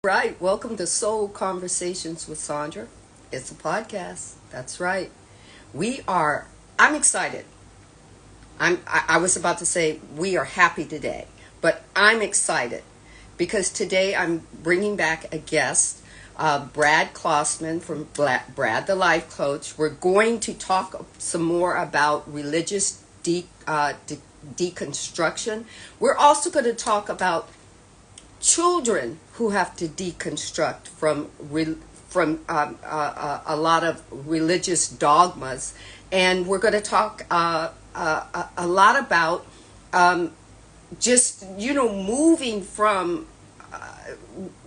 Right. Welcome to Soul Conversations with Sandra. It's a podcast. That's right. We are, I'm excited. I was about to say we are happy today, but I'm excited because today I'm bringing back a guest, Brad Klausman from Brad the Life Coach. We're going to talk some more about deconstruction. We're also going to talk about children who have to deconstruct from a lot of religious dogmas, and we're going to talk a lot about just moving from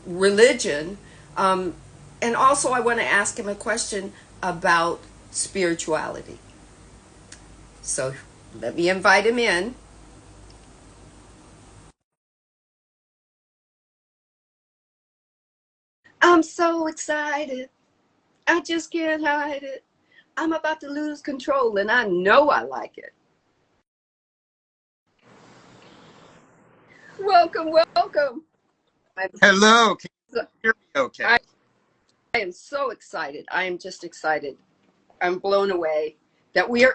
religion, and also I want to ask him a question about spirituality. So let me invite him in. I'm so excited. I just can't hide it. I'm about to lose control, and I know I like it. Welcome, welcome. I'm Hello, can so, you hear me okay? I, I am so excited. I am just excited. I'm blown away that we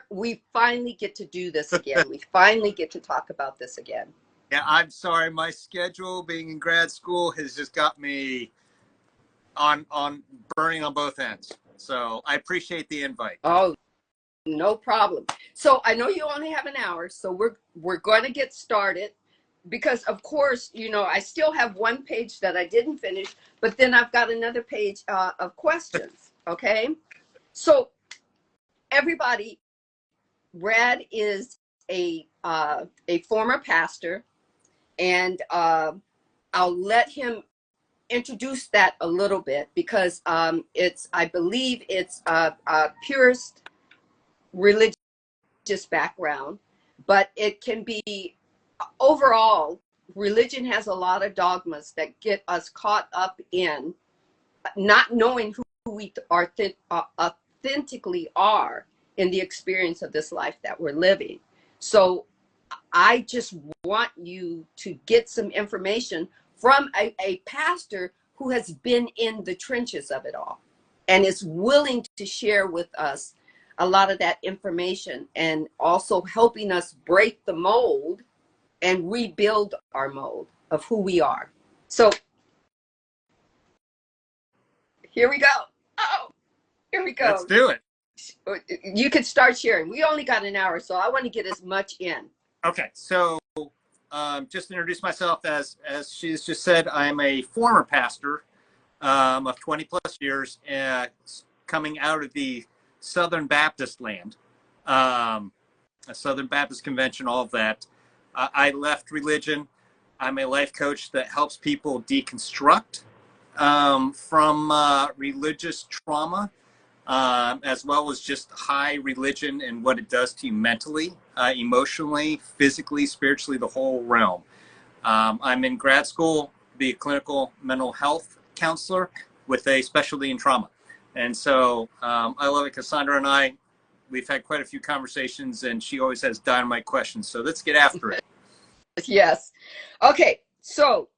finally get to do this again. We finally get to talk about this again. Yeah, I'm sorry. My schedule being in grad school has just got me on burning on both ends. So I appreciate the invite. Oh, no problem. So I know you only have an hour, so we're going to get started because of course, I still have one page that I didn't finish, but then I've got another page of questions, okay? So everybody, Brad is a former pastor, and I'll let him introduce that a little bit because it's, I believe it's a purist religious background, but it can be overall. Religion has a lot of dogmas that get us caught up in not knowing who we are authentically are in the experience of this life that we're living. So I just want you to get some information from a pastor who has been in the trenches of it all and is willing to share with us a lot of that information, and also helping us break the mold and rebuild our mold of who we are. So here we go. Oh, here we Let's go. do it. You could start sharing. We only got an hour, so I want to get as much in. Okay, so just introduce myself as she's just said. I'm a former pastor of 20 plus years, coming out of the Southern Baptist land, a Southern Baptist convention, all of that. I left religion. I'm a life coach that helps people deconstruct from religious trauma, as well as just high religion and what it does to you mentally, emotionally, physically, spiritually, the whole realm. I'm in grad school, be a clinical mental health counselor with a specialty in trauma. And so I love it because Sandra and we've had quite a few conversations, and she always has dynamite questions. So let's get after it. Yes. Okay. So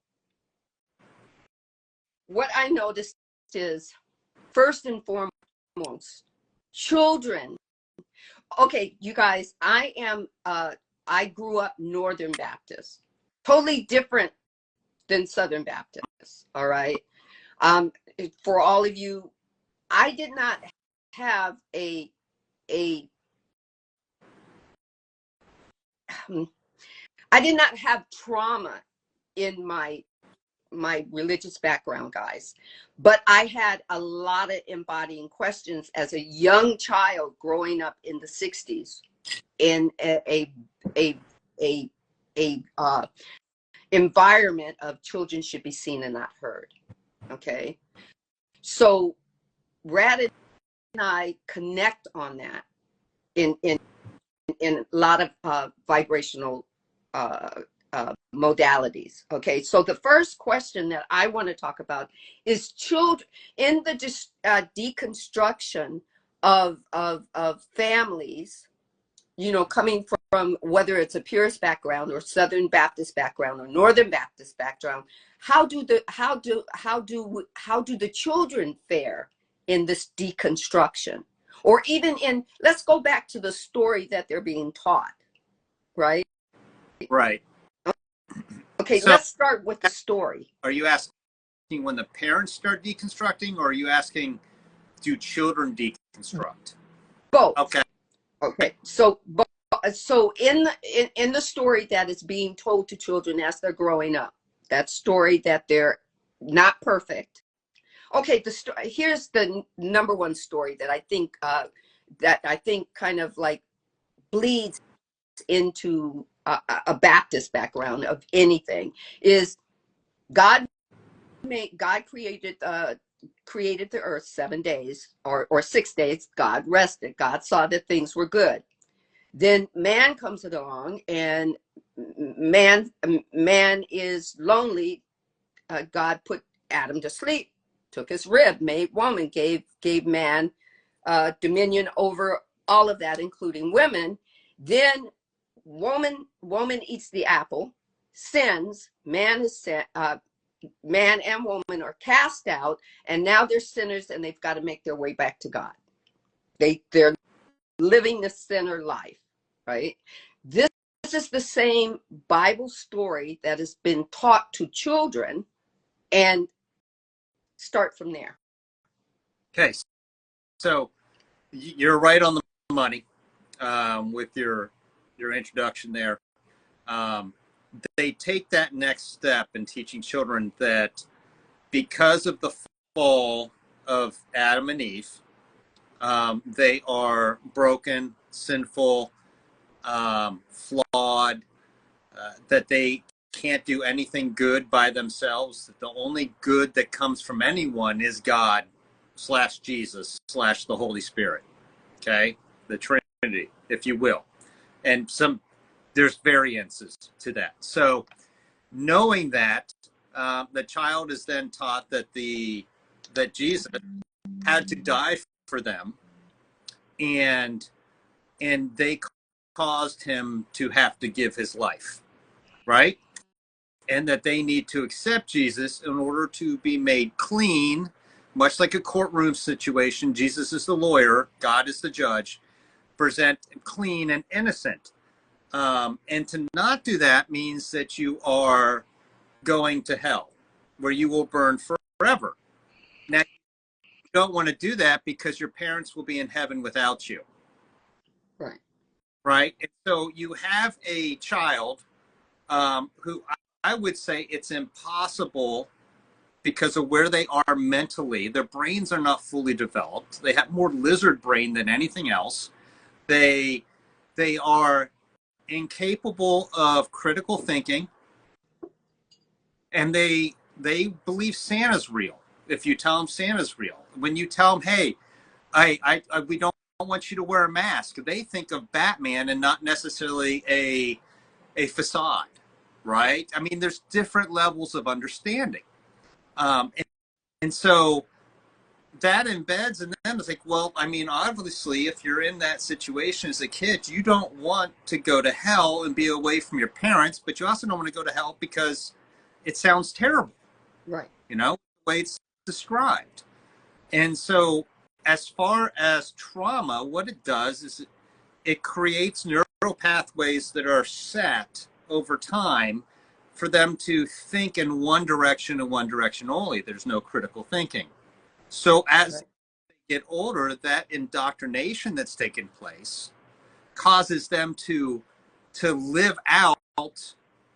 what I noticed is, first and foremost, children. Okay, you guys, I grew up Northern Baptist, totally different than Southern Baptist. All right. Um, for all of you, I did not have a I did not have trauma in my religious background, guys, but I had a lot of embodying questions as a young child growing up in the 60s in a a environment of children should be seen and not heard. Okay, so Brad and I connect on that in a lot of vibrational modalities. Okay, so the first question that I want to talk about is children in the deconstruction of families. you know, coming from whether it's a purist background or Southern Baptist background or Northern Baptist background, how do the children fare in this deconstruction? Or even in, let's go back to the story that they're being taught, right? Right. Okay, So let's start with the story. are you asking when the parents start deconstructing, or are you asking, do children deconstruct? Both. Okay. Okay, so in the story that is being told to children as they're growing up, that story that they're not perfect. Okay, here's the number one story that I think kind of like bleeds into a Baptist background of anything is God created the earth 7 days or 6 days. God rested. God saw that things were good. Then man comes along, and man is lonely. God put Adam to sleep, took his rib, made woman, gave man dominion over all of that, including women. Then woman eats the apple, sins. Man and woman are cast out, and now they're sinners, and they've got to make their way back to God. They're living the sinner life, right? This is the same Bible story that has been taught to children, and start from there. Okay. So you're right on the money with your introduction there. They take that next step in teaching children that because of the fall of Adam and Eve, they are broken, sinful, flawed, that they can't do anything good by themselves, that the only good that comes from anyone is God / Jesus / the Holy Spirit. Okay? The Trinity, if you will. And there's variances to that. So knowing that, the child is then taught that Jesus had to die for them, and they caused him to have to give his life, right? And that they need to accept Jesus in order to be made clean, much like a courtroom situation. Jesus is the lawyer, God is the judge, present clean and innocent. And to not do that means that you are going to hell, where you will burn forever. Now, you don't want to do that because your parents will be in heaven without you. Right. Right? And so you have a child who I would say it's impossible because of where they are mentally. Their brains are not fully developed. They have more lizard brain than anything else. They are incapable of critical thinking, and they believe Santa's real. If you tell them Santa's real, when you tell them, hey, we don't want you to wear a mask, they think of Batman and not necessarily a facade, right? I mean, there's different levels of understanding. And so that embeds, and then it's like, well, I mean, obviously, if you're in that situation as a kid, you don't want to go to hell and be away from your parents, but you also don't want to go to hell because it sounds terrible, Right. you know, the way it's described. And so as far as trauma, what it does is it creates neural pathways that are set over time for them to think in one direction and one direction only. There's no critical thinking. So as they get older, that indoctrination that's taken place causes them to live out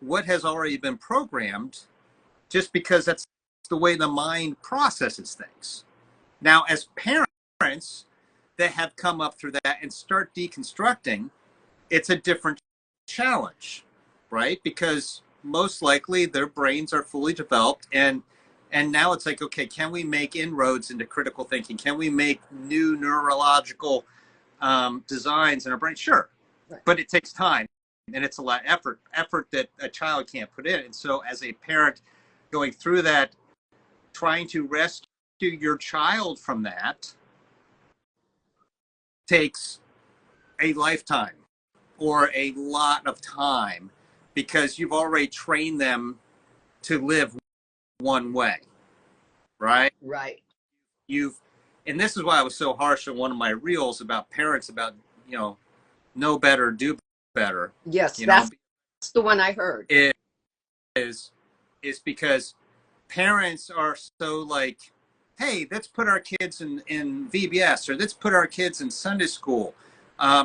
what has already been programmed, just because that's the way the mind processes things. Now, as parents that have come up through that and start deconstructing, it's a different challenge, right? Because most likely their brains are fully developed, and now it's like, okay, can we make inroads into critical thinking? Can we make new neurological designs in our brain? Sure, Right. but it takes time, and it's a lot of effort that a child can't put in. And so as a parent going through that, trying to rescue your child from that takes a lifetime. or a lot of time because you've already trained them to live one way, right? Right. And this is why I was so harsh on one of my reels about parents about, know better, do better. Yes, You know, that's the one I heard. it is because parents are so like, hey, let's put our kids in VBS, or let's put our kids in Sunday school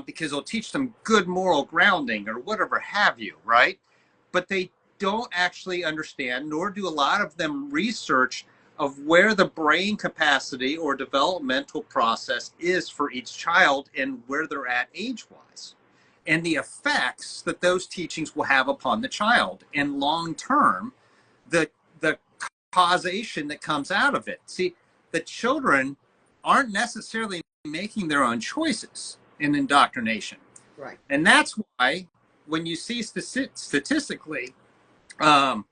because it'll teach them good moral grounding or whatever have you, right? But they don't actually understand, nor do a lot of them research of where the brain capacity or developmental process is for each child and where they're at age-wise, and the effects that those teachings will have upon the child, and long term, the causation that comes out of it. See, the children aren't necessarily making their own choices in indoctrination. Right. And that's why when you see statistically, and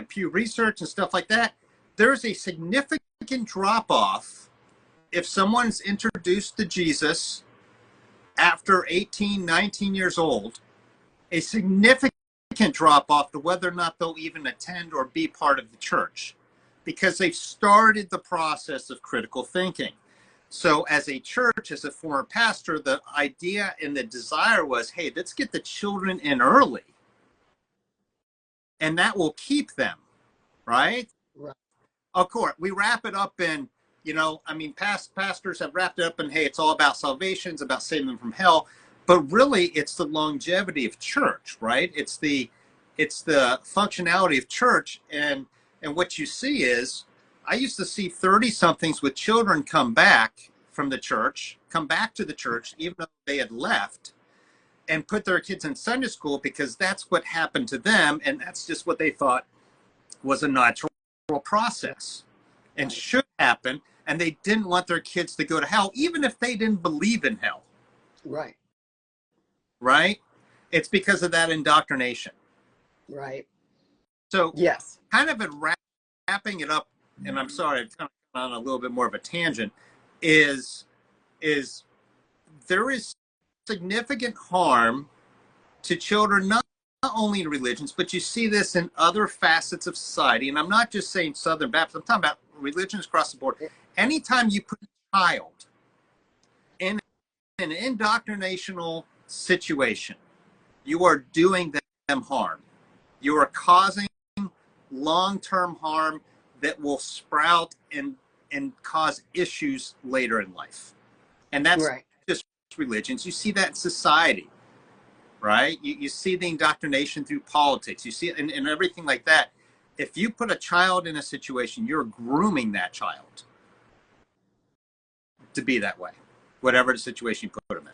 Pew Research and stuff like that, there's a significant drop off if someone's introduced to Jesus after 18, 19 years old, a significant drop off to whether or not they'll even attend or be part of the church, because they've started the process of critical thinking. So as a church, as a former pastor, the idea and the desire was, hey, let's get the children in early, and that will keep them, right? Right. Of course, we wrap it up in, pastors have wrapped it up in, hey, it's all about salvation, it's about saving them from hell. But really, it's the longevity of church, right? It's the functionality of church. And what you see is, I used to see 30-somethings with children come back to the church, even though they had left, and put their kids in Sunday school because that's what happened to them, and that's just what they thought was a natural process and should happen, and they didn't want their kids to go to hell, even if they didn't believe in hell. Right. Right? It's because of that indoctrination. Right. So, yes, kind of wrapping it up, and I'm sorry, I've kind of gone on a little bit more of a tangent, is there is significant harm to children, not only in religions, but you see this in other facets of society. And I'm not just saying Southern Baptist, I'm talking about religions across the board. Anytime you put a child in an indoctrinational situation, you are doing them harm. You are causing long-term harm that will sprout and cause issues later in life. And that's right. just religions. You see that in society, right? You see the indoctrination through politics. You see it and everything like that. If you put a child in a situation, you're grooming that child to be that way, whatever the situation you put them in.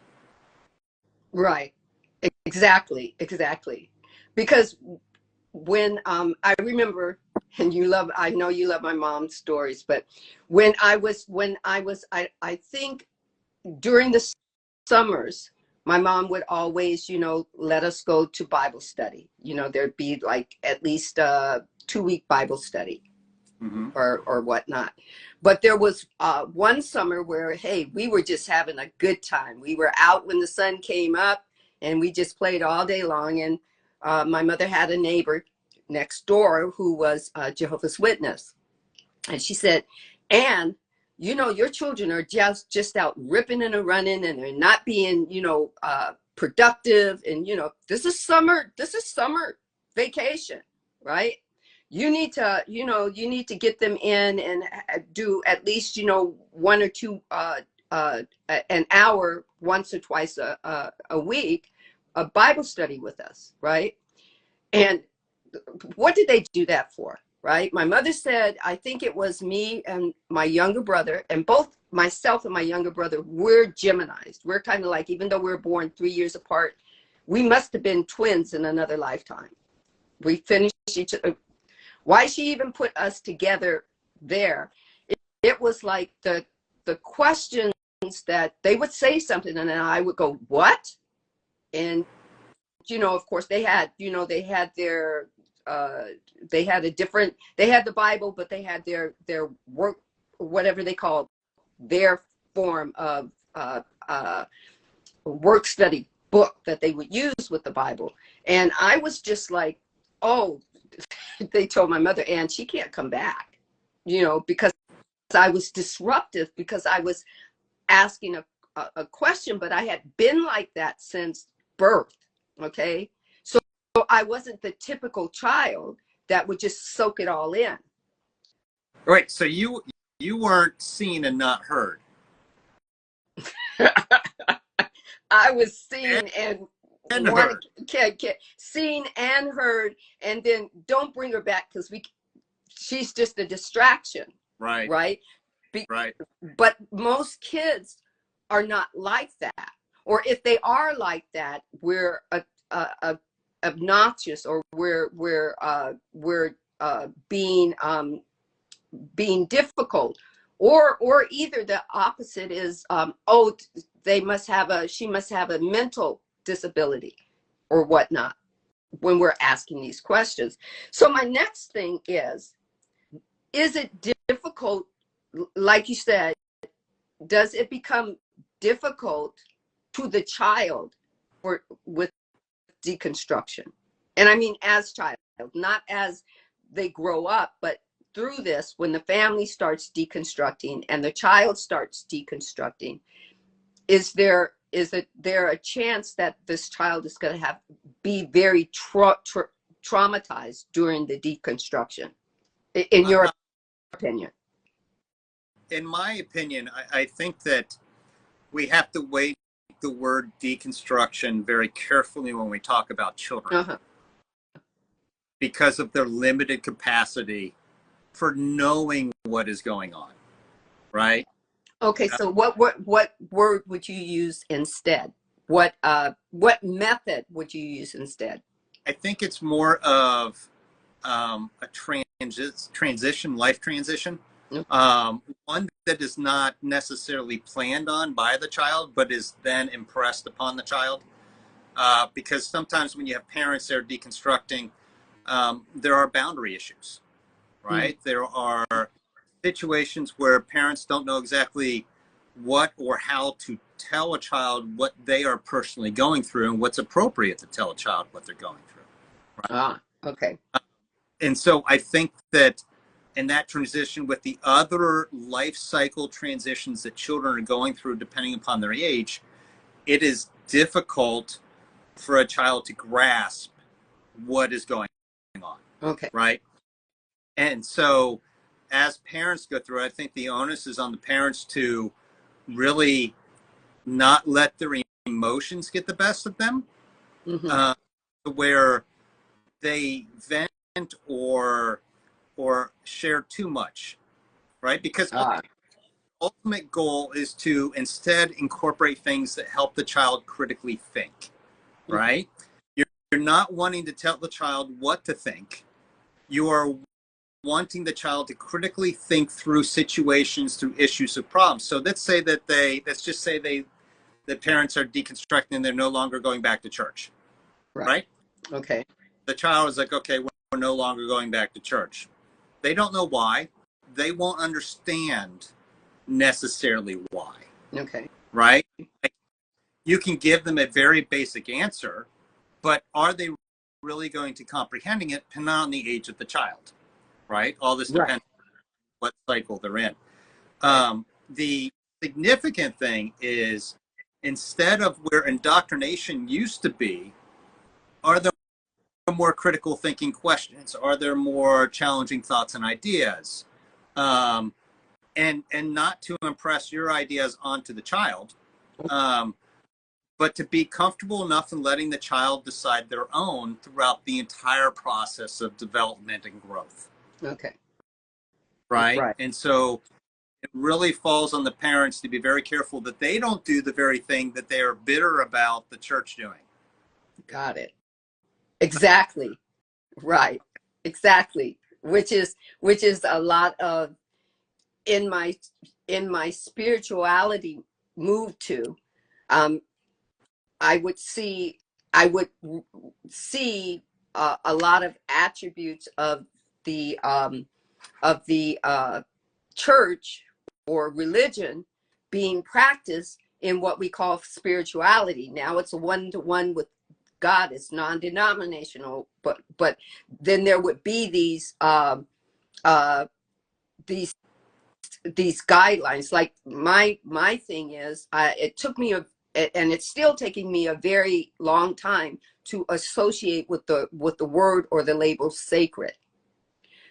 Right. Exactly. Because when I remember, and I know you love my mom's stories, but I think during the summers, my mom would always, let us go to Bible study. There'd be like at least a 2-week Bible study. Mm-hmm. or whatnot. But there was one summer where, hey, we were just having a good time. We were out when the sun came up, and we just played all day long. And my mother had a neighbor next door who was a Jehovah's Witness. And she said, "Ann, your children are just out ripping and running, and they're not being, productive. And, this is summer vacation, right? You need to get them in and do at least, 1 or 2, an hour once or twice a week, a Bible study with us, right?" And what did they do that for, right? My mother said, I think it was me and my younger brother, and both myself and my younger brother, we're Geminis. We're kind of like, even though we're born 3 years apart, we must have been twins in another lifetime. We finished each other. Why she even put us together there, it was like the questions that they would say something, and then I would go, what? And, of course, they had their, they had the Bible, but they had their work, whatever they call their form of work study book that they would use with the Bible. And I was just like, oh, they told my mother, and she can't come back, you know, because I was disruptive, because I was asking a question, but I had been like that since birth. Okay. So I wasn't the typical child that would just soak it all in. Right. So you weren't seen and not heard. I was seen and And wanted, heard. seen and heard, and then don't bring her back because she's just a distraction. Right. Right. Right. But most kids are not like that, or if they are like that, we're obnoxious, or we're being difficult, or either the opposite is oh, she must have a mental disability or whatnot when we're asking these questions. So my next thing is it difficult, like you said, does it become difficult to the child with deconstruction? And I mean as child, not as they grow up, but through this, when the family starts deconstructing and the child starts deconstructing, is there a chance that this child is going to be very traumatized during the deconstruction, in your opinion? In my opinion, I think that we have to weigh the word deconstruction very carefully when we talk about children, because of their limited capacity for knowing what is going on, right? Okay, so what word would you use instead? What method would you use instead? I think it's more of a transition, life transition. One that is not necessarily planned on by the child, but is then impressed upon the child. Because sometimes when you have parents that are deconstructing, there are boundary issues, right? There are situations where parents don't know exactly what or how to tell a child what they are personally going through and what's appropriate to tell a child what they're going through. Right? Okay. And so I think that in that transition with the other life cycle transitions that children are going through, depending upon their age, it is difficult for a child to grasp what is going on. Okay. Right. And so as parents go through, I think the onus is on the parents to really not let their emotions get the best of them, where they vent or share too much, right? Because ultimate goal is to instead incorporate things that help the child critically think, right? You're not wanting to tell the child what to think. You are wanting the child to critically think through situations, through issues of problems. So let's just say the parents are deconstructing and they're no longer going back to church, right? Okay. The child is like, okay, we're no longer going back to church. They don't know why. They won't understand necessarily why. Okay. Right? Like, you can give them a very basic answer, but are they really going to comprehending it depending on the age of the child? Right? All this depends on what cycle they're in. The significant thing is, instead of where indoctrination used to be, are there more critical thinking questions? Are there more challenging thoughts and ideas? And not to impress your ideas onto the child, but to be comfortable enough in letting the child decide their own throughout the entire process of development and growth. Okay. Right? And so it really falls on the parents to be very careful that they don't do the very thing that they are bitter about the church doing. Got it. Exactly. Right. Exactly. Which is a lot of in my spirituality move to, I would see a lot of attributes of the church or religion being practiced in what we call spirituality. Now it's a one-to-one with God. It's non-denominational, but then there would be these guidelines. Like my thing is, it took me and it's still taking me a very long time to associate with the word or the label sacred,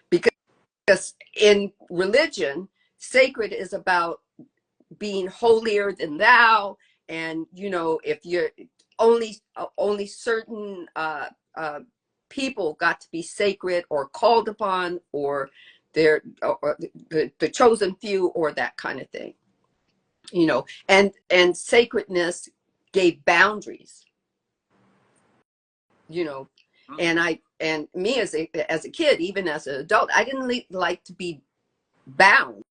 because in religion, sacred is about being holier than thou, and if you're only certain people got to be sacred or called upon, or they're or the chosen few, or that kind of thing, and sacredness gave boundaries, and me as a kid, even as an adult, I didn't like to be bound.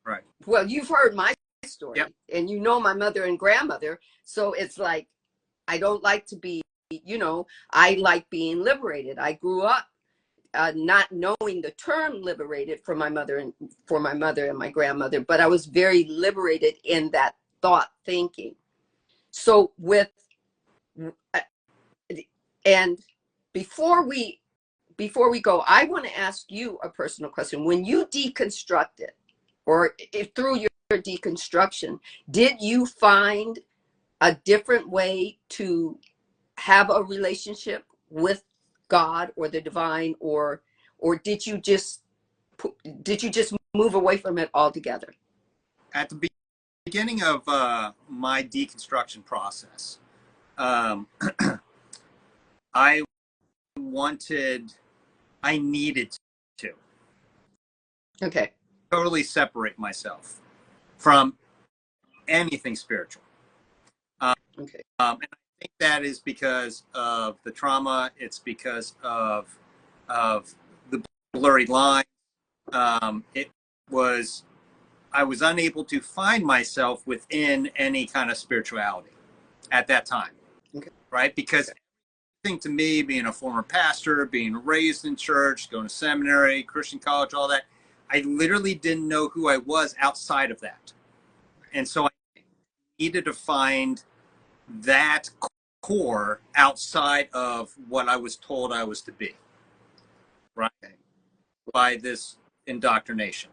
Right. Well, you've heard my story. Yep. And my mother and grandmother, so it's like I don't like to be, I like being liberated. I grew up not knowing the term liberated for my mother and my grandmother, but I was very liberated in that thought thinking. So and before we go, I want to ask you a personal question. When you deconstructed, or through your deconstruction, did you find a different way to have a relationship with God or the divine, or did you just move away from it altogether? At the beginning of my deconstruction process, I needed to totally separate myself from anything spiritual. And I think that is because of the trauma. It's because of the blurry line. I was unable to find myself within any kind of spirituality at that time, right? Because everything to me, being a former pastor, being raised in church, going to seminary, Christian college, all that, I literally didn't know who I was outside of that. And so I needed to find that core outside of what I was told I was to be, right? By this indoctrination.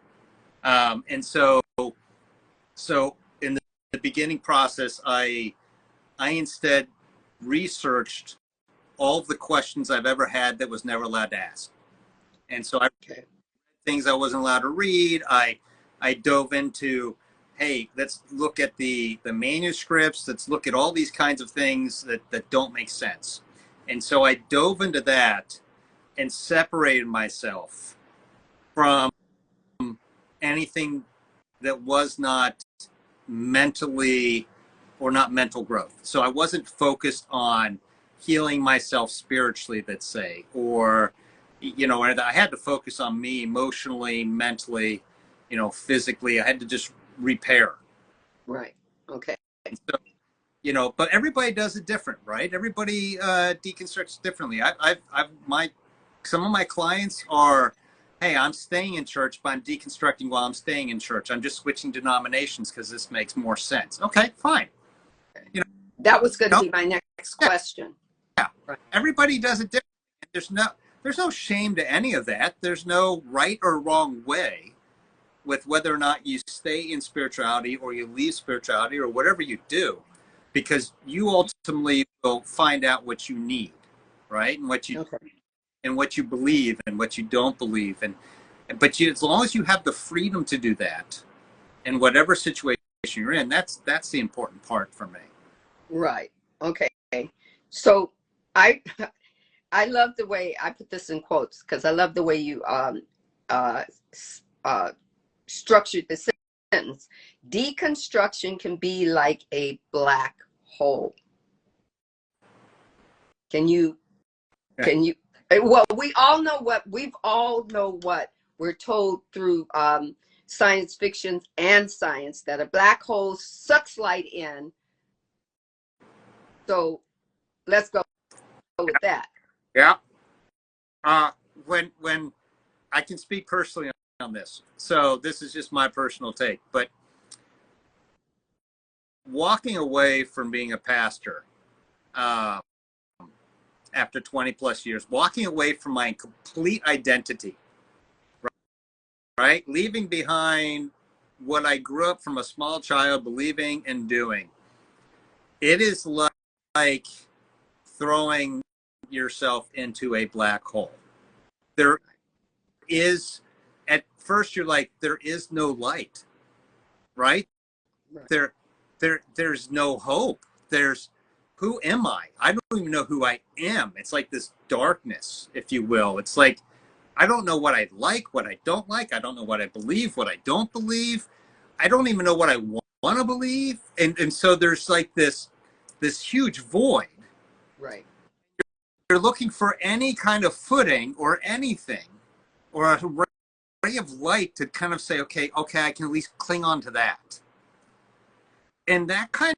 And so in the beginning process, I instead researched all of the questions I've ever had that was never allowed to ask. And so I read things I wasn't allowed to read. I dove into, hey, let's look at the manuscripts. Let's look at all these kinds of things that don't make sense. And so I dove into that and separated myself from anything that was not mentally or not mental growth. So I wasn't focused on healing myself spiritually, let's say, or, I had to focus on me emotionally, mentally, physically. I had to just repair. Right. Okay. So, but everybody does it different, right? Everybody deconstructs differently. Some of my clients are, hey, I'm staying in church, but I'm deconstructing while I'm staying in church. I'm just switching denominations because this makes more sense. Okay, fine. That was going to be my next question. Yeah, right. Everybody does it differently. There's no shame to any of that. There's no right or wrong way with whether or not you stay in spirituality or you leave spirituality or whatever you do, because you ultimately will find out what you need, right? And what you believe and what you don't believe, but as long as you have the freedom to do that, in whatever situation you're in, that's the important part for me. Right. Okay. So I love the way I put this in quotes, because I love the way you structured the sentence. Deconstruction can be like a black hole. Can you? Well, we all know what we're told through science fiction and science, that a black hole sucks light in. So let's go with that. Yeah. When I can speak personally on this, so this is just my personal take, but walking away from being a pastor uh, after 20 plus years, walking away from my complete identity, right? Leaving behind what I grew up from a small child believing and doing. It is like throwing yourself into a black hole. There is, at first you're like, there is no light, right? Right. There's no hope. There's, who am I? I don't even know who I am. It's like this darkness, if you will. It's like, I don't know what I like, what I don't like. I don't know what I believe, what I don't believe. I don't even know what I want to believe. And so there's like this huge void. Right. You're looking for any kind of footing or anything or a ray of light to kind of say, okay, I can at least cling on to that. And that kind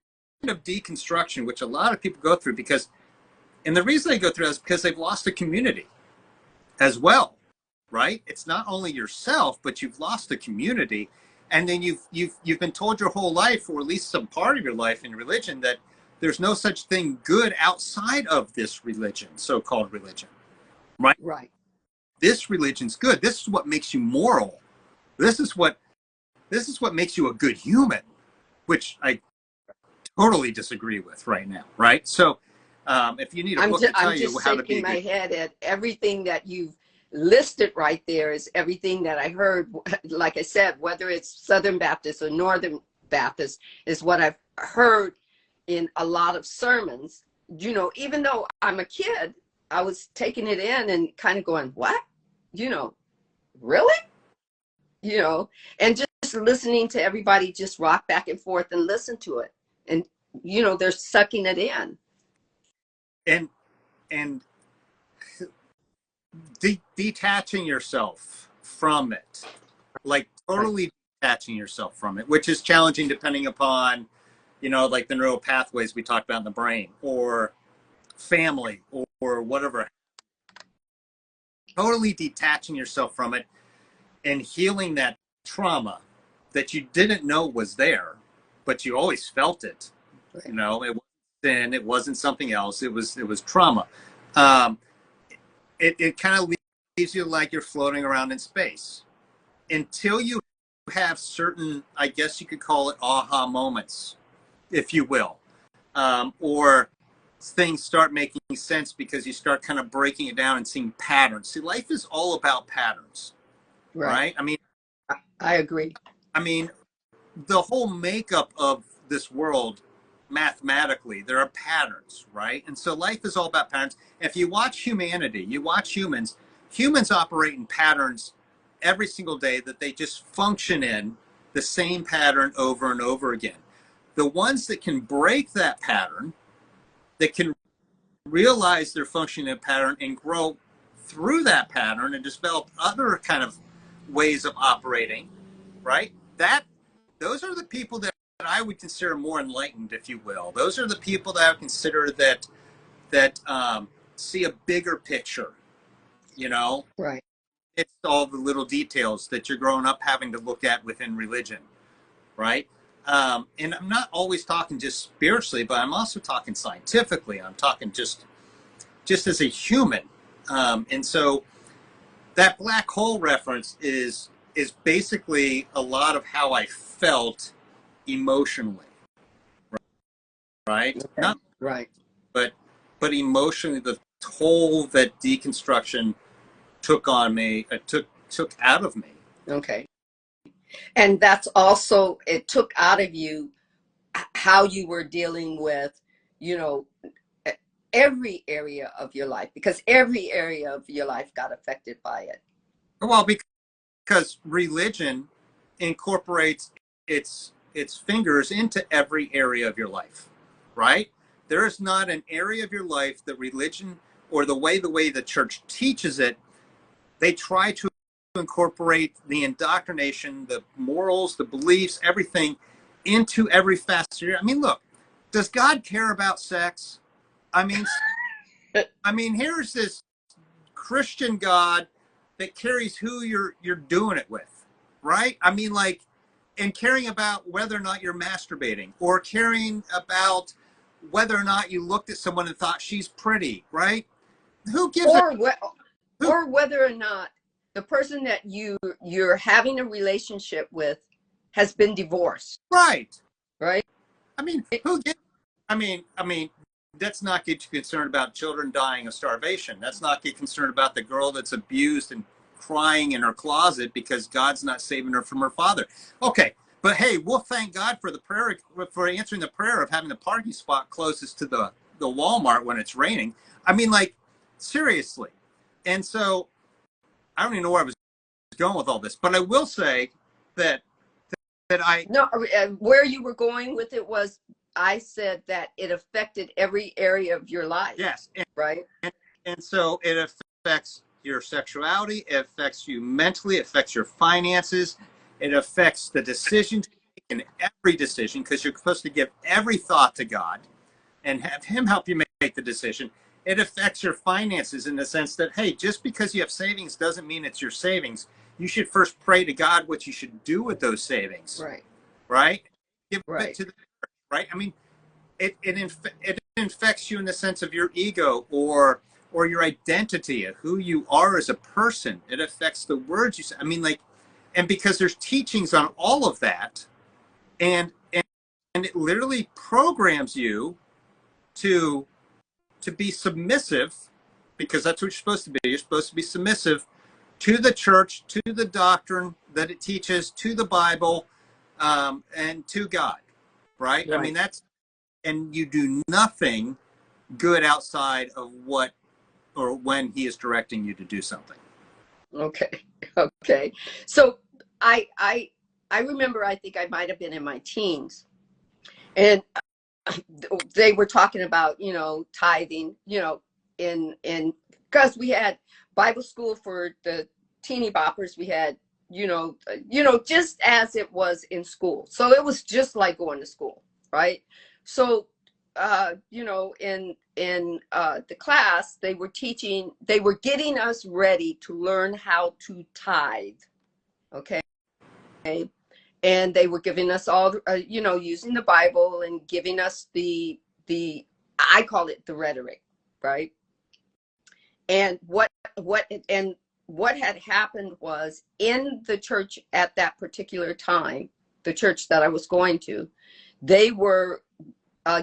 of deconstruction, which a lot of people go through, and the reason they go through it is because they've lost a community as well, right? It's not only yourself, but you've lost a community. And then you've been told your whole life, or at least some part of your life in religion, that there's no such thing good outside of this religion, so-called religion, right? Right. This religion's good. This is what makes you moral. This is what makes you a good human, which I totally disagree with right now, right? So if you need a book to tell you how to be shaking my head at everything that you've listed right there is everything that I heard. Like I said, whether it's Southern Baptist or Northern Baptist is what I've heard in a lot of sermons. You know, even though I'm a kid, I was taking it in and kind of going, what? You know, really? You know, and just listening to everybody just rock back and forth and listen to it. And, you know, they're sucking it in. And detaching yourself from it, like totally detaching yourself from it, which is challenging depending upon, you know, like the neural pathways we talked about in the brain, or family, or whatever. Totally detaching yourself from it and healing that trauma that you didn't know was there, but you always felt it. Right. You know, it wasn't sin, it wasn't something else. It was trauma. It kind of leaves you like you're floating around in space until you have certain, I guess you could call it aha moments, if you will, or things start making sense because you start kind of breaking it down and seeing patterns. See, life is all about patterns, right? I agree. I mean, the whole makeup of this world, mathematically, there are patterns, right? And so life is all about patterns. If you watch humanity, you watch humans operate in patterns every single day that they just function in the same pattern over and over again. The ones that can break that pattern, that can realize they're functioning in a pattern and grow through that pattern and develop other kind of ways of operating, right? Those are the people that I would consider more enlightened, if you will. Those are the people that I would consider that see a bigger picture, you know? Right. It's all the little details that you're growing up having to look at within religion, right? And I'm not always talking just spiritually, but I'm also talking scientifically. I'm talking just as a human. And so that black hole reference is basically a lot of how I felt emotionally, right? Okay. Not Right. but emotionally, the toll that deconstruction took on me, took out of me. Okay. And that's also, it took out of you how you were dealing with, you know, every area of your life, because every area of your life got affected by it. Well, because religion incorporates its fingers into every area of your life, right? There is not an area of your life that religion, or the way the church teaches it, they try to incorporate the indoctrination, the morals, the beliefs, everything into every facet. I mean, look, does God care about sex? I mean, here's this Christian God that carries who you're doing it with, right? I mean, like, and caring about whether or not you're masturbating, or caring about whether or not you looked at someone and thought she's pretty, right? Who gives a who? Or whether or not the person that you're having a relationship with has been divorced. Right. Right. I mean, who gives? I mean, let's not get you concerned about children dying of starvation. Let's not get concerned about the girl that's abused and crying in her closet because God's not saving her from her father. Okay, but hey, we'll thank God for the prayer, for answering the prayer of having the parking spot closest to the Walmart when it's raining. I mean, like, seriously. And so I don't even know where I was going with all this, but I will say that no, where you were going with it was, I said that it affected every area of your life. Yes. Right. And so it affects your sexuality. It affects you mentally. It affects your finances. It affects the decisions you make in every decision, because you're supposed to give every thought to God and have him help you make the decision. It affects your finances in the sense that, hey, just because you have savings doesn't mean it's your savings. You should first pray to God what you should do with those savings. Right. Right? Give right. it to the church, right? I mean, it infects you in the sense of your ego or your identity of who you are as a person. It affects the words you say. I mean, like, and because there's teachings on all of that, and it literally programs you to be submissive, because that's what you're supposed to be. You're supposed to be submissive to the church, to the doctrine that it teaches, to the Bible, and to God, right? I mean, that's, and you do nothing good outside of what or when he is directing you to do something. Okay. So I remember, I think I might have been in my teens, and they were talking about, tithing, in because we had Bible school for the teeny boppers. We had, just as it was in school. So it was just like going to school, right? So, in the class, they were getting us ready to learn how to tithe, okay? And they were giving us all, using the Bible and giving us the I call it the rhetoric, right? And what had happened was, in the church at that particular time, the church that I was going to, they were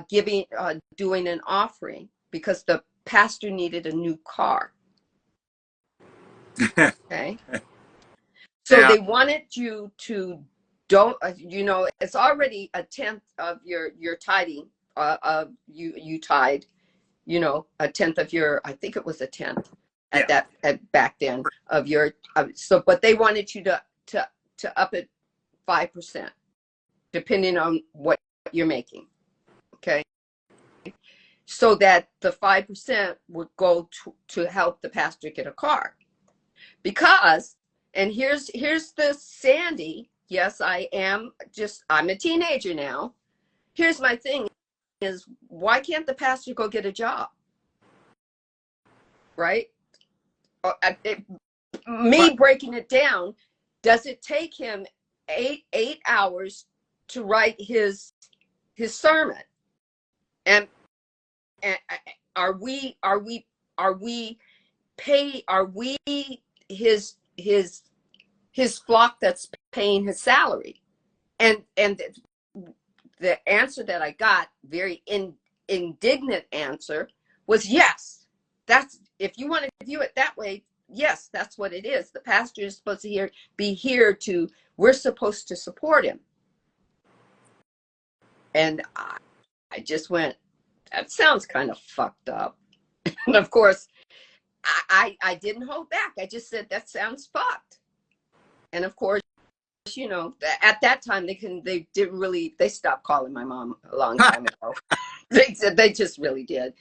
doing an offering because the pastor needed a new car. Okay. So they wanted you to it's already a tenth of your tithing, of you tithe, a tenth of your, I think it was a tenth at back then of your, but they wanted you to up it 5%, depending on what you're making. Okay. So that the 5% would go to help the pastor get a car. Because, and here's the Sandy, yes, I'm a teenager now. Here's my thing is, why can't the pastor go get a job? Right? Breaking it down, does it take him eight hours to write his sermon? And are we his flock that's paying his salary? And the answer that I got, very indignant answer, was yes. That's, if you want to view it that way, yes, that's what it is. The pastor is supposed to be here we're supposed to support him. And I just went, that sounds kind of fucked up. And of course, I didn't hold back. I just said, that sounds fucked. And of course, at that time, they stopped calling my mom a long time ago. They just really did.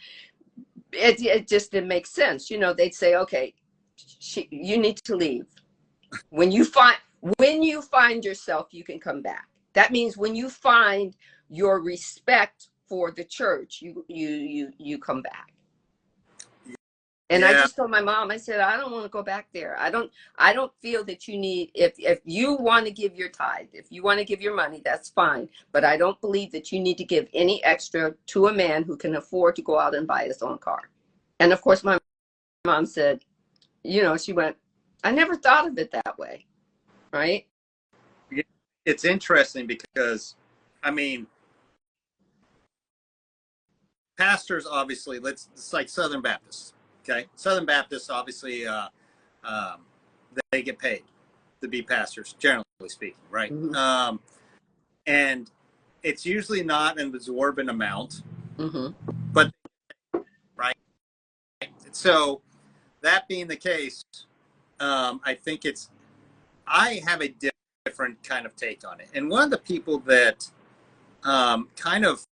It just didn't make sense. They'd say, okay, you need to leave. When you find yourself, you can come back. That means when you find your respect for the church, you come back. And I just told my mom, I said, I don't want to go back there. I don't feel that you need, if you want to give your tithe, if you want to give your money, that's fine. But I don't believe that you need to give any extra to a man who can afford to go out and buy his own car. And of course, my mom said, you know, she went, I never thought of it that way. Right? It's interesting because, I mean, pastors, obviously, it's like Southern Baptists. Okay. Southern Baptists, obviously, they get paid to be pastors, generally speaking, right? Mm-hmm. And it's usually not an exorbitant amount, Mm-hmm. but right. So that being the case, I think I have a different kind of take on it. And one of the people that kind of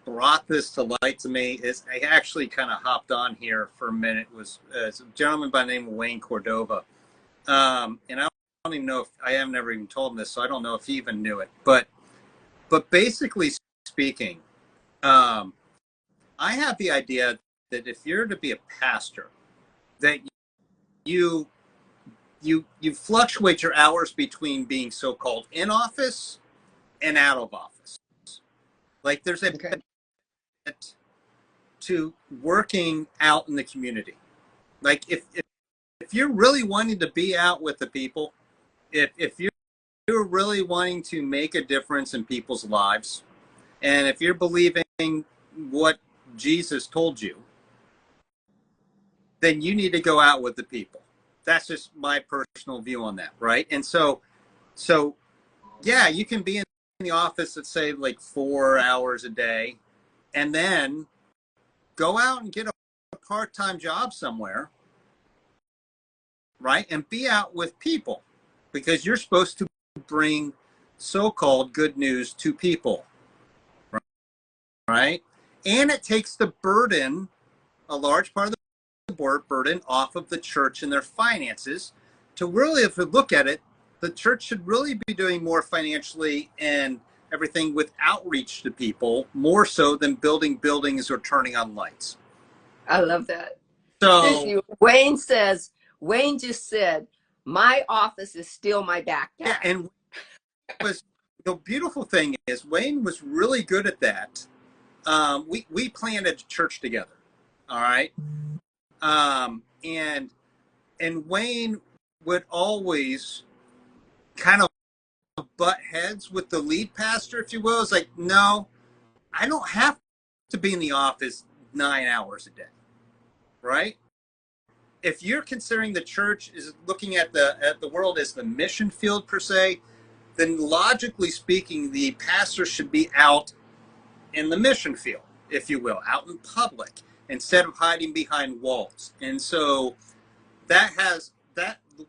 brought this to light to me is I actually kind of hopped on here for a minute was a gentleman by the name of Wayne Cordova. And I don't even know if I have never even told him this, so I don't know if he even knew it. But basically speaking, I have the idea that if you're to be a pastor, that you fluctuate your hours between being so-called in office and out of office. Like there's a benefit to working out in the community. Like if you're really wanting to be out with the people, if you're really wanting to make a difference in people's lives, and if you're believing what Jesus told you, then you need to go out with the people. That's just my personal view on that, right? And so yeah, you can be in the office, let's say like 4 hours a day, and then go out and get a part-time job somewhere, right? And be out with people because you're supposed to bring so-called good news to people, right? And it takes the burden, a large part of the burden off of the church and their finances to really, if we look at it, the church should really be doing more financially and everything with outreach to people more so than building buildings or turning on lights. I love that. So Wayne just said, my office is still my backpack. Yeah, and the beautiful thing is Wayne was really good at that. We planted a church together, all right, and Wayne would always kind of butt heads with the lead pastor, if you will. It's like, no, I don't have to be in the office 9 hours a day, right? If you're considering the church is looking at the world as the mission field per se, then logically speaking, the pastor should be out in the mission field, if you will, out in public instead of hiding behind walls. And so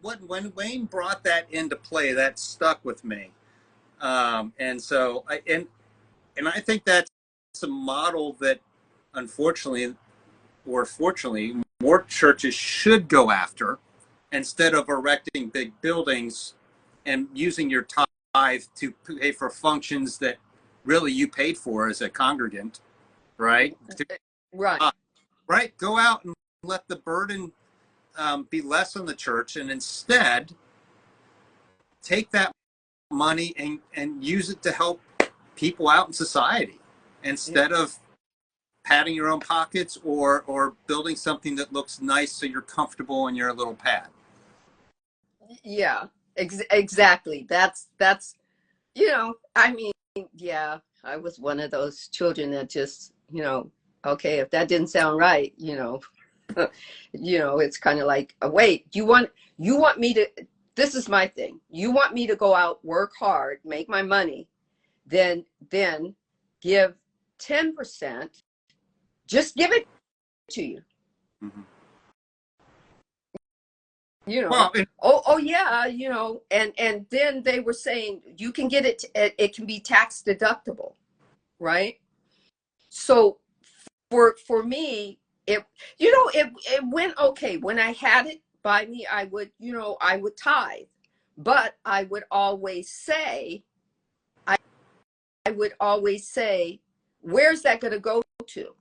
when Wayne brought that into play, that stuck with me. And so I think that's a model that unfortunately or fortunately more churches should go after instead of erecting big buildings and using your tithe to pay for functions that really you paid for as a congregant, right? Right. Right. Go out and let the burden be less on the church, and instead take that money and use it to help people out in society instead of padding your own pockets or building something that looks nice so you're comfortable in your little pad. Yeah, exactly. That's, you know, I mean, yeah, I was one of those children that just, you know, okay, if that didn't sound right, you know, it's kind of like, wait, you want me to, this is my thing. You want me to go out, work hard, make my money, then give 10%, just give it to you. Mm-hmm. You know, well, oh yeah, you know, and then they were saying you can get it, it can be tax deductible, right? So for me, it, you know, it went okay. When I had it by me, I would, you know, I would tithe, but I would always say, where's that going to go to?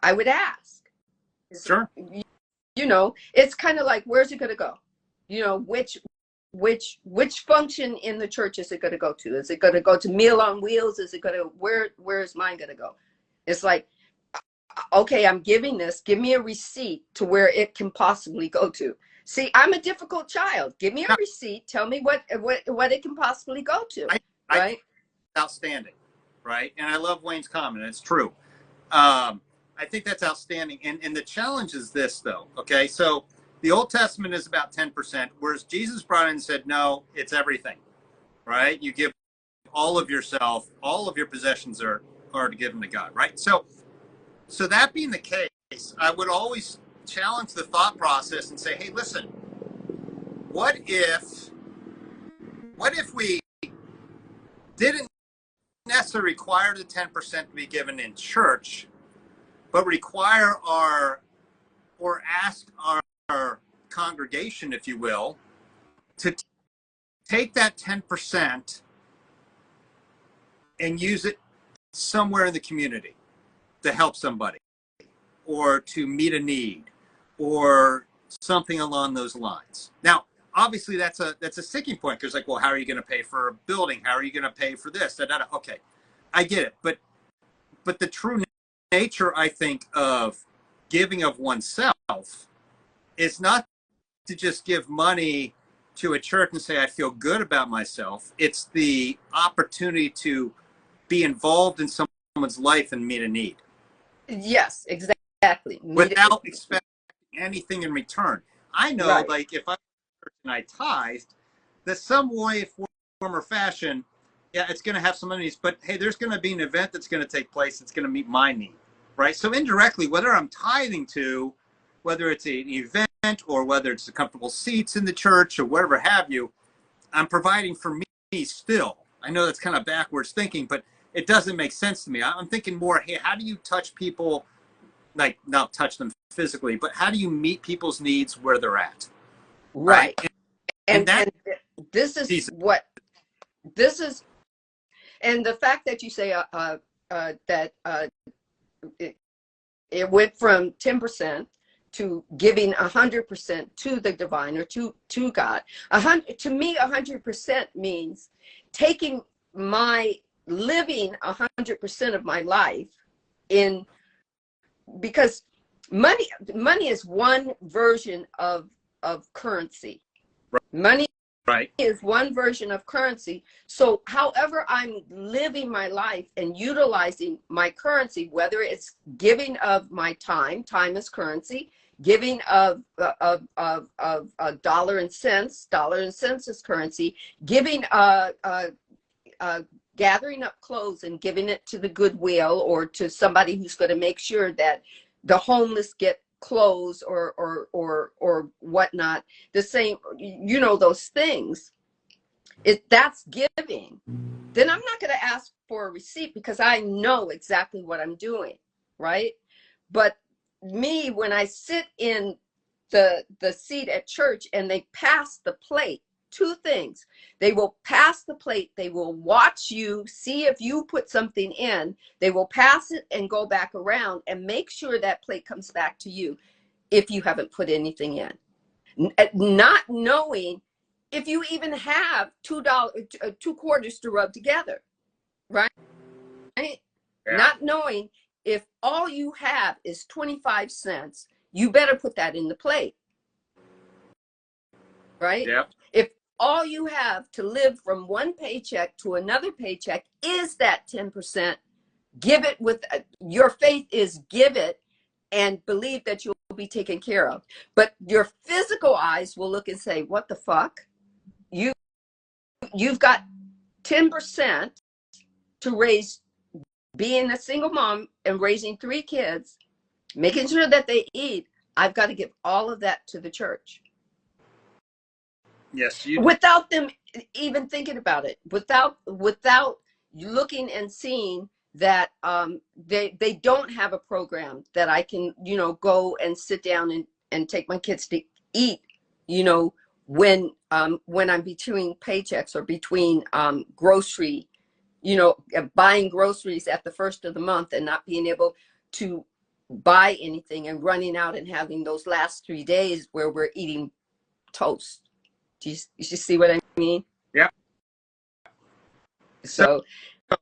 I would ask. Sure. You know, it's kind of like, where's it going to go? You know, which function in the church is it going to go to? Is it going to go to Meal on Wheels? Is it going to, where is mine going to go? It's like, okay, I'm giving this, give me a receipt to where it can possibly go to. See, I'm a difficult child. Give me a receipt. Tell me what it can possibly go to. Right? Outstanding. Right. And I love Wayne's comment. It's true. I think that's outstanding. And the challenge is this, though. Okay. So the Old Testament is about 10%, whereas Jesus brought in and said, no, it's everything. Right. You give all of yourself, all of your possessions are given to God. Right. So that being the case, I would always challenge the thought process and say, hey, listen, what if we didn't necessarily require the 10% to be given in church, but require ask our congregation, if you will, to take that 10% and use it somewhere in the community to help somebody or to meet a need or something along those lines. Now, obviously that's a sticking point, because like, well, how are you going to pay for a building? How are you going to pay for this? Okay, I get it. But the true nature, I think, of giving of oneself is not to just give money to a church and say, I feel good about myself. It's the opportunity to be involved in someone's life and meet a need. Yes, exactly. Without expecting anything in return. I know, right. Like, if and I tithed, that some way, form, or fashion, yeah, it's going to have some needs, but hey, there's going to be an event that's going to take place that's going to meet my need, right? So indirectly, whether I'm tithing to, whether it's an event or whether it's the comfortable seats in the church or whatever have you, I'm providing for me still. I know that's kind of backwards thinking, but it doesn't make sense to me. I'm thinking more, hey, how do you touch people, like not touch them physically, but how do you meet people's needs where they're at? Right. And this is and the fact that you say that it went from 10% to giving 100% to the divine or to God. To me, 100% means living 100% of my life in, because money is one version of currency. Right. Money is one version of currency. So however I'm living my life and utilizing my currency, whether it's giving of my time is currency, giving of dollar and cents is currency, giving gathering up clothes and giving it to the Goodwill or to somebody who's going to make sure that the homeless get clothes or whatnot, the same, you know, those things, that's giving. Then I'm not going to ask for a receipt because I know exactly what I'm doing, right? But me, when I sit in the seat at church and they pass the plate, two things: they will pass the plate, they will watch you, see if you put something in, they will pass it and go back around and make sure that plate comes back to you if you haven't put anything in. Not knowing if you even have $2 quarters to rub together, right? Yeah. Not knowing if all you have is 25 cents, you better put that in the plate, right? Yeah. If all you have to live from one paycheck to another paycheck is that 10%, give it with your faith is give it and believe that you'll be taken care of. But your physical eyes will look and say, what the fuck? You've got 10% to raise, being a single mom and raising 3 kids, making sure that they eat. I've got to give all of that to the church. Yes, without them even thinking about it, without looking and seeing that they don't have a program that I can, you know, go and sit down and take my kids to eat, you know, when I'm between paychecks or between grocery, you know, buying groceries at the first of the month and not being able to buy anything and running out and having those last 3 days where we're eating toast. Do you see what I mean? Yeah. So So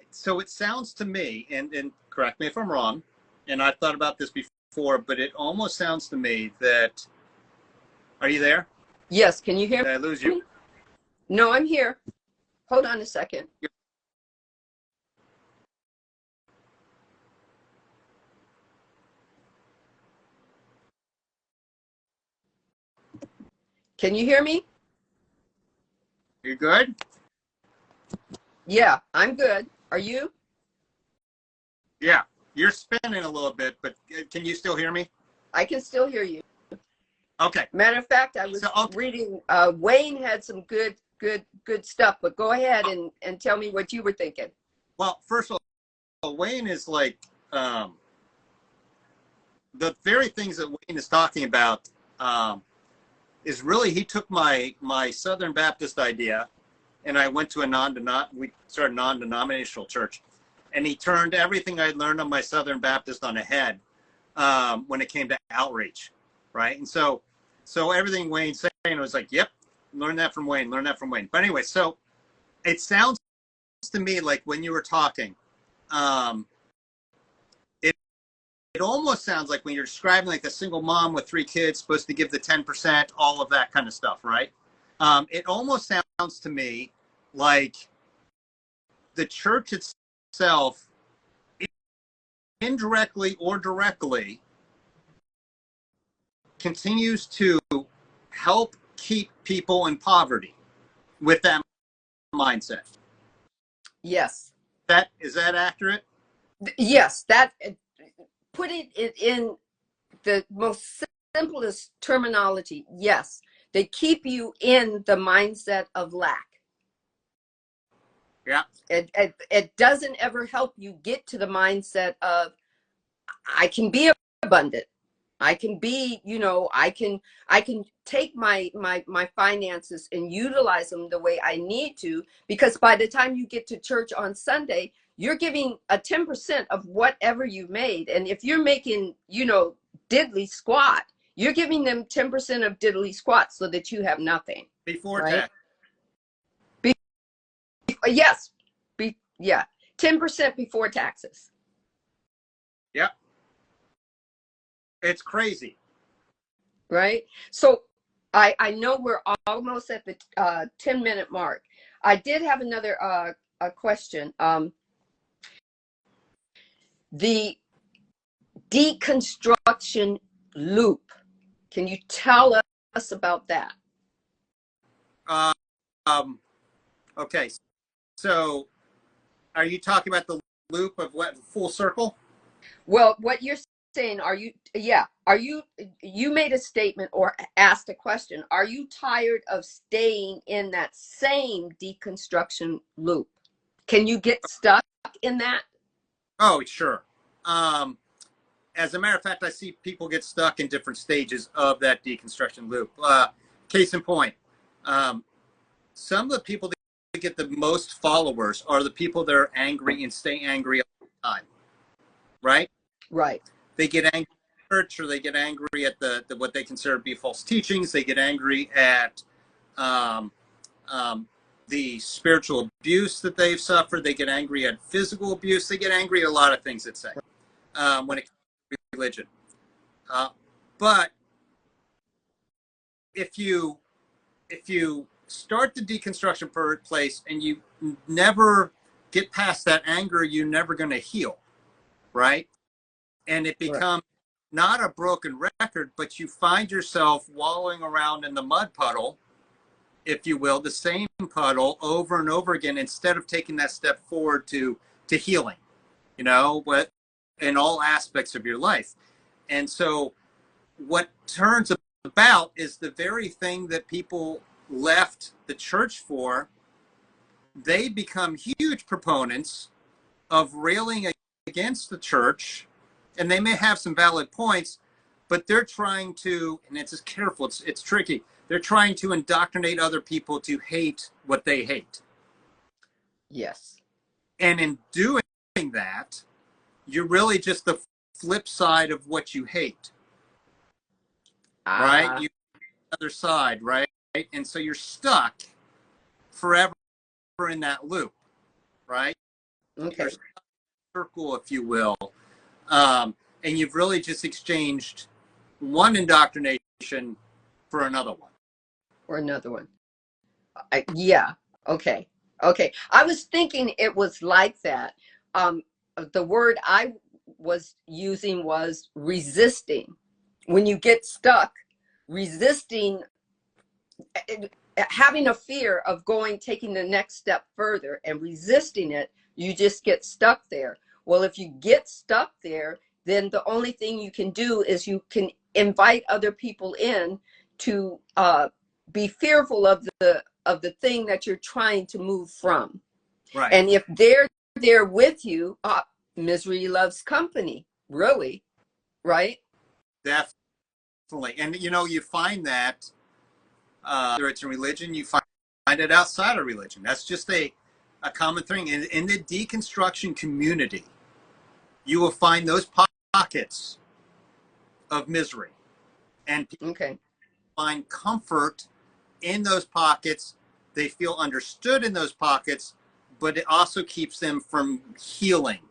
so it sounds to me, and correct me if I'm wrong, and I've thought about this before, but it almost sounds to me that, are you there? yes, can you hear Did I lose you? me? No, I'm here. Hold on a second. Can you hear me? You good? Yeah, I'm good. Are you? Yeah. You're spinning a little bit, but can you still hear me? I can still hear you. Okay. Matter of fact, I was reading, Wayne had some good stuff, but go ahead and tell me what you were thinking. Well, first of all, Wayne is like, the very things that Wayne is talking about, is really, he took my Southern Baptist idea, and I went to we started a non-denominational church, and he turned everything I learned on my Southern Baptist on a head, when it came to outreach, right? And so everything Wayne's saying was like, yep, learn that from Wayne. But anyway, so it sounds to me like when you were talking, it almost sounds like when you're describing like the single mom with 3 kids supposed to give the 10%, all of that kind of stuff, right? It almost sounds to me like the church itself, indirectly or directly, continues to help keep people in poverty with that mindset. Yes. Is that accurate? Yes, that put it in the most simplest terminology. Yes, they keep you in the mindset of lack. Yeah. It doesn't ever help you get to the mindset of I can be abundant. I can be, I can take my finances and utilize them the way I need to, because by the time you get to church on Sunday, you're giving a 10% of whatever you made. And if you're making, diddly squat, you're giving them 10% of diddly squat so that you have nothing. Before right? tax. Yes. 10% before taxes. Yep. It's crazy. Right. So I know we're almost at the 10-minute mark. I did have another a question. The deconstruction loop. Can you tell us about that? Okay. So are you talking about the loop of what, full circle? Well, what you're saying, you made a statement or asked a question. Are you tired of staying in that same deconstruction loop? Can you get stuck in that? Oh, sure. As a matter of fact, I see people get stuck in different stages of that deconstruction loop. Case in point, some of the people that get the most followers are the people that are angry and stay angry all the time, right? Right. They get angry at church, or they get angry at the what they consider to be false teachings. They get angry at the spiritual abuse that they've suffered. They get angry at physical abuse. They get angry at a lot of things that say when it comes to religion. But if you start the deconstruction place and you never get past that anger, you're never going to heal, right? And it becomes not a broken record, but you find yourself wallowing around in the mud puddle, if you will, the same puddle over and over again, instead of taking that step forward to healing, what in all aspects of your life. And so what turns about is the very thing that people left the church for. They become huge proponents of railing against the church, and they may have some valid points, but they're trying to, and it's just careful, it's tricky, they're trying to indoctrinate other people to hate what they hate. Yes. And in doing that, you're really just the flip side of what you hate, right? Ah, You other side, right? And so you're stuck forever in that loop, right? You're okay. stuck in a circle, if you will. And you've really just exchanged one indoctrination for another one. Or another one. Yeah. Okay. Okay. I was thinking it was like that. Um, the word I was using was resisting. When you get stuck, resisting, having a fear of taking the next step further and resisting it, you just get stuck there. Well, if you get stuck there, then the only thing you can do is you can invite other people in to be fearful of the thing that you're trying to move from. Right. And if they're there with you, misery loves company, really, right? Definitely. And you find that whether it's in religion, you find it outside of religion. That's just a common thing. In the deconstruction community, you will find those pockets of misery, and people Okay. find comfort in those pockets. They feel understood in those pockets, but it also keeps them from healing.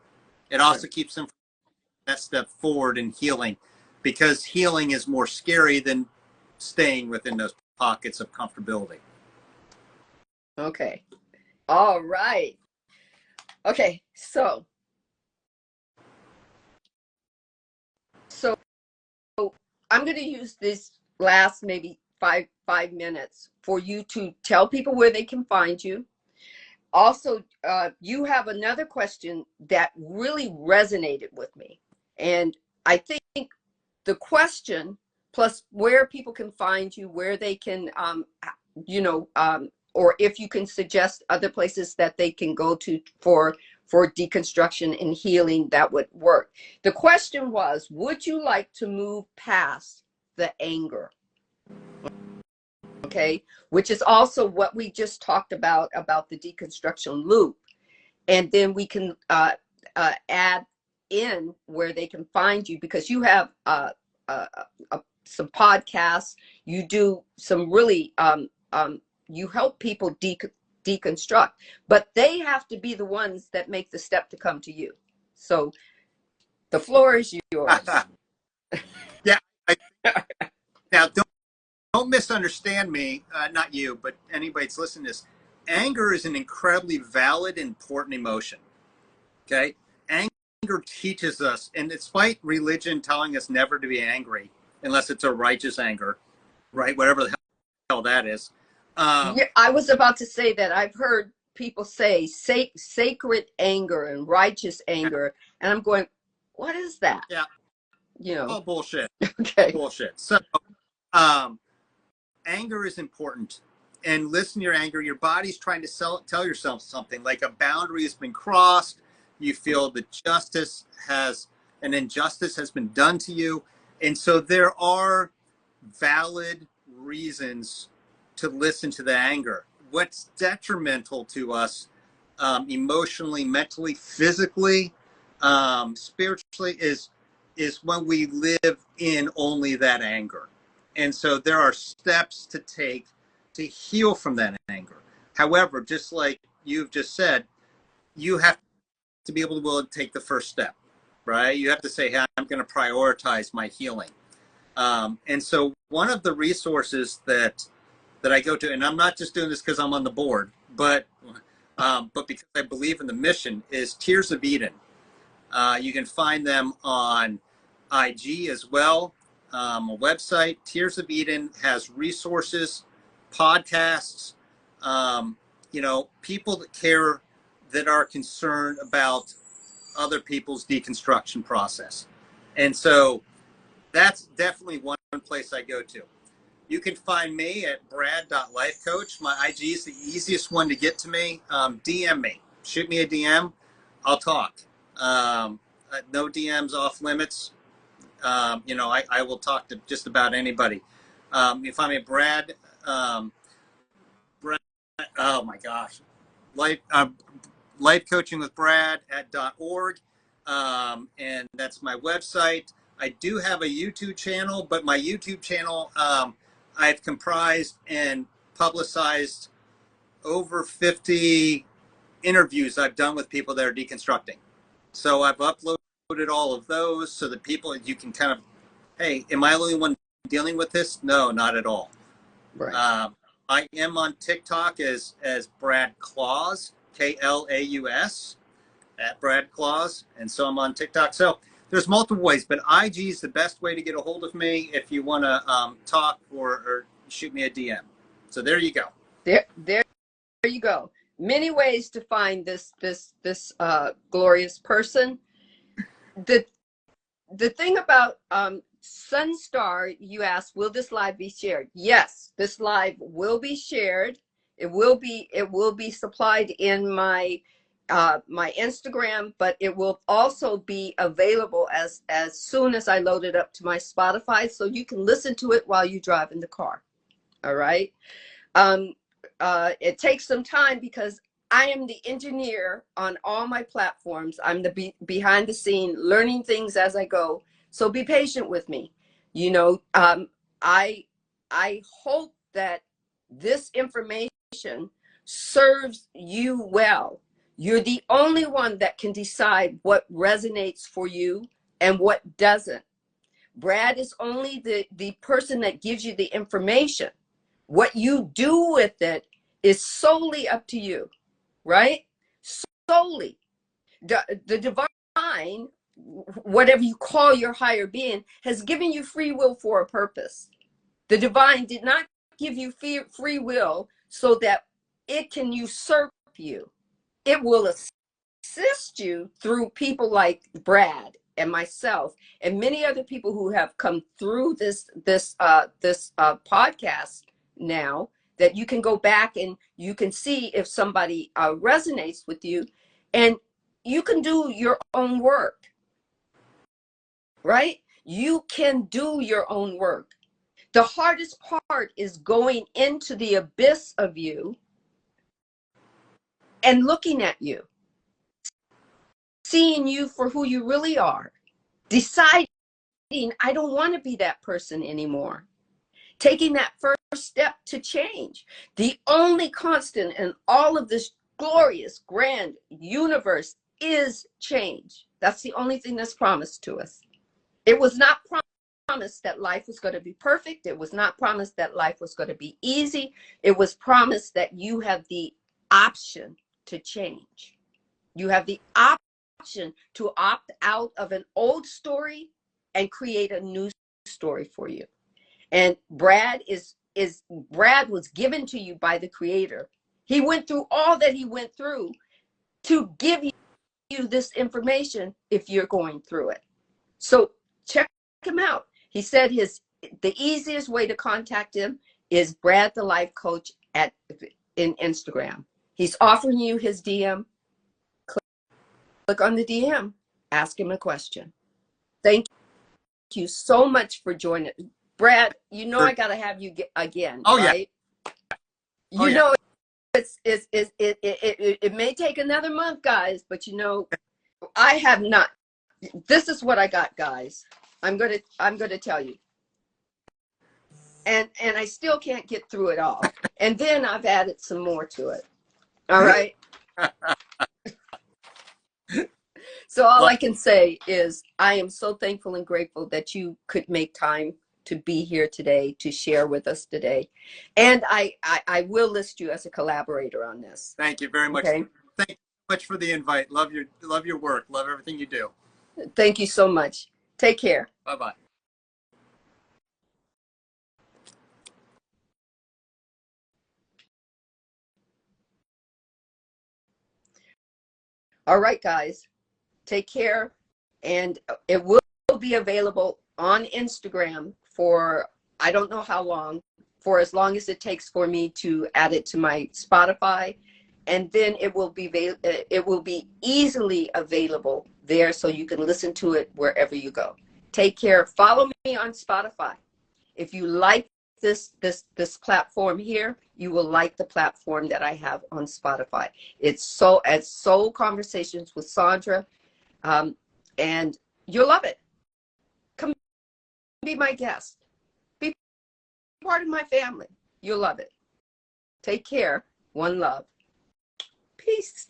It Right. also keeps them from that step forward in healing, because healing is more scary than staying within those pockets of comfortability. Okay. All right. Okay. So I'm going to use this last maybe five minutes for you to tell people where they can find you. Also, you have another question that really resonated with me, and I think the question plus where people can find you, where they can, or if you can suggest other places that they can go to for deconstruction and healing, that would work. The question was, would you like to move past the anger? Okay, which is also what we just talked about the deconstruction loop. And then we can add in where they can find you, because you have uh, some podcasts. You do some really, you help people deconstruct, but they have to be the ones that make the step to come to you. So the floor is yours. Yeah. Now, don't misunderstand me. Not you, but anybody that's listening to this. Anger is an incredibly valid, important emotion. Okay, anger teaches us, and despite religion telling us never to be angry unless it's a righteous anger, right? Whatever the hell that is. Yeah, I was about to say that I've heard people say sacred anger and righteous anger, and I'm going, what is that? Yeah. You know? Oh, bullshit. Okay. Bullshit. So, um, anger is important. And listen to your anger. Your body's trying to tell yourself something, like a boundary has been crossed. You feel that an injustice has been done to you. And so there are valid reasons to listen to the anger. What's detrimental to us emotionally, mentally, physically, spiritually is when we live in only that anger. And so there are steps to take to heal from that anger. However, just like you've just said, you have to be able to take the first step, right? You have to say, hey, I'm going to prioritize my healing. And so one of the resources that I go to, and I'm not just doing this because I'm on the board, but because I believe in the mission, is Tears of Eden. You can find them on IG as well. A website. Tears of Eden has resources, podcasts, people that care, that are concerned about other people's deconstruction process. And so that's definitely one place I go to. You can find me at brad.lifecoach. My IG is the easiest one to get to me. DM me. Shoot me a DM. I'll talk. No DMs off limits. I will talk to just about anybody. You find me at Brad, oh my gosh, life coaching with Brad at .org. and that's my website. I do have a YouTube channel, but my YouTube channel, I've comprised and publicized over 50 interviews I've done with people that are deconstructing. So I've uploaded all of those so that people, you can kind of, hey, am I the only one dealing with this? No, not at all. Right. I am on TikTok as Brad Klaus, Klaus, at Brad Klaus, and so I'm on TikTok. So there's multiple ways, but IG is the best way to get a hold of me if you want to talk or shoot me a DM. So there you go. There you go. Many ways to find this glorious person. The thing about Sunstar, you asked, will this live be shared? Yes, this live will be shared. It will be supplied in my my Instagram, but it will also be available as soon as I load it up to my Spotify, so you can listen to it while you drive in the car. All right. It takes some time because I am the engineer on all my platforms. I'm the behind the scene, learning things as I go. So be patient with me. You know, I hope that this information serves you well. You're the only one that can decide what resonates for you and what doesn't. Brad is only the person that gives you the information. What you do with it is solely up to you, right? Solely. The divine, whatever you call your higher being, has given you free will for a purpose. The divine did not give you free will so that it can usurp you. It will assist you through people like Brad and myself and many other people who have come through this podcast now, that you can go back and you can see if somebody resonates with you, and you can do your own work, right? You can do your own work. The hardest part is going into the abyss of you and looking at you, seeing you for who you really are, deciding, I don't want to be that person anymore. Taking that first step to change. The only constant in all of this glorious, grand universe is change. That's the only thing that's promised to us. It was not promised that life was going to be perfect. It was not promised that life was going to be easy. It was promised that you have the option to change. You have the option to opt out of an old story and create a new story for you. And Brad was given to you by the Creator. He went through all that he went through to give you this information if you're going through it. So check him out. He said the easiest way to contact him is Brad the Life Coach in Instagram. He's offering you his DM. Click on the DM. Ask him a question. Thank you so much for joining. Brad, you know I gotta have you again, right? Yeah. You know it may take another month, guys, but you know, I have not. This is what I got, guys. I'm gonna tell you. And I still can't get through it all. And then I've added some more to it. All right. So all I can say is I am so thankful and grateful that you could make time to be here today, to share with us today. And I will list you as a collaborator on this. Thank you very much. Okay? Thank you so much for the invite. Love your work. Love everything you do. Thank you so much. Take care. Bye-bye. All right, guys. Take care. And it will be available on Instagram for, I don't know how long, for as long as it takes for me to add it to my Spotify. And then it will be easily available there so you can listen to it wherever you go. Take care. Follow me on Spotify. If you like this platform here, you will like the platform that I have on Spotify. It's Soul Conversations with Sandra. and you'll love it. Come be my guest. Be part of my family. You'll love it. Take care. One love. Peace.